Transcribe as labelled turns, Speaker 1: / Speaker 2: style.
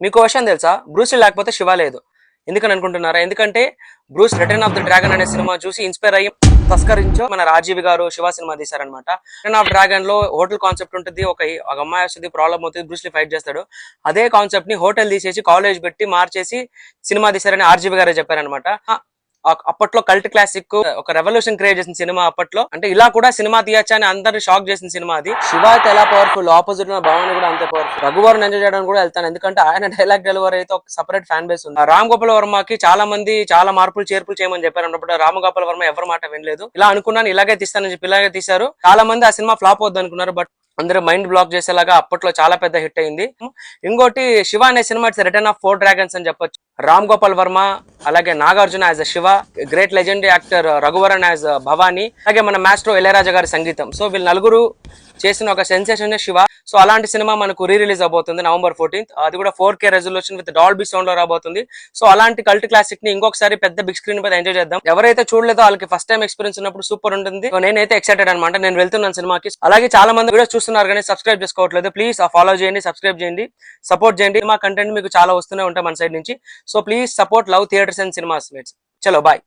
Speaker 1: మీకు విషయం తెలుసా, బ్రూస్ లేకపోతే శివ లేదు. ఎందుకని అనుకుంటున్నారా? ఎందుకంటే Bruce return of the dragon అనే సినిమా చూసి ఇన్స్పైర్ అయ్యి తస్కరించో మన రాజీవ్ గారు శివ సినిమా తీశారనమాట. రిటర్న్ ఆఫ్ డ్రాగన్ లో హోటల్ కాన్సెప్ట్ ఉంటుంది, ఒక అమ్మాయి వస్తుంది, ప్రాబ్లం అవుతుంది, బ్రూస్ లీ ఫైట్ చేస్తాడు. అదే కాన్సెప్ట్ ని హోటల్ తీసేసి కాలేజ్ పెట్టి మార్చేసి సినిమా తీశారని ఆర్జీవి గారే చెప్పారనమాట. అప్పట్లో కల్ట్ క్లాసిక్, ఒక రెవల్యూషన్ క్రియేట్ చేసిన సినిమా అప్పట్లో. అంటే ఇలా కూడా సినిమా తీయచ్చా అని అందరు షాక్ చేసిన సినిమా అది. శివ అయితే ఎలా పవర్ఫుల్, ఆపోజిట్ ఉన్న భవాని కూడా అంతే పవర్ఫుల్. రఘువరన్ ఎంజాయ్ చేయడానికి కూడా వెళ్తాను, ఎందుకంటే ఆయన డైలాగ్ డెలివరీ అయితే ఒక సెపరేట్ ఫ్యాన్ బేస్ ఉంది. రామ్ గోపాల్ వర్మకి చాలా మంది చాలా మార్పులు చేర్పులు చేయమని చెప్పారు అన్నప్పుడు రామ్ గోపాల్ వర్మ ఎవరి మాట వినలేదు. ఇలా అనుకున్నాను, ఇలాగే తీస్తానని చెప్పి ఇలాగే తీశారు. చాలా మంది ఆ సినిమా ఫ్లాప్ అవుద్ది అనుకున్నారు, బట్ అందరూ మైండ్ బ్లాక్ చేసేలాగా అప్పట్లో చాలా పెద్ద హిట్ అయింది. ఇంకోటి శివ అనే cinema it's return of 4 dragons అని చెప్పొచ్చు. రామ్ గోపాల్ వర్మ, అలాగే Nagarjuna as a Shiva, great legendary actor Raghuvaran as Bhavani, అలాగే మన మాస్ట్రో ఇళయరాజా గారి సంగీతం. సో వీళ్ళు నలుగురు చేసిన ఒక సెన్సేషన్ శివ. సో అలాంటి సినిమా మనకు రీ రిలీజ్ అవబోతుంది November 14th. అది కూడా 4K resolution with Dolby sound లో రాబోతుంది. సో అలాంటి కల్ట్ క్లాసిక్ ని ఇంకొకసారి పెద్ద బిగ్ స్క్రీన్ మీద ఎంజాయ్ చేద్దాం. ఎవరైతే చూడలేదో వాళ్ళకి ఫస్ట్ టైం ఎక్స్పీరియన్స్ ఉన్నప్పుడు సూపర్ ఉంటుంది. నేనైతే ఎక్సైటెడ్ అనమాట, నేను వెళ్తున్నాను సినిమాకి. అలాగే చాలా మంది వీడియోస్ చూస్తున్నారు కానీ సబ్స్క్రైబ్ చేసుకోవట్లేదు. ప్లీజ్ ఫాలో చేయండి, సబ్స్క్రైబ్ చేయండి, సపోర్ట్ చేయండి. మా కంటెంట్ మీకు చాలా వస్తూనే ఉంటాయి మన సైడ్ నుంచి. So please support love theatres and cinemas. చలో బాయ్.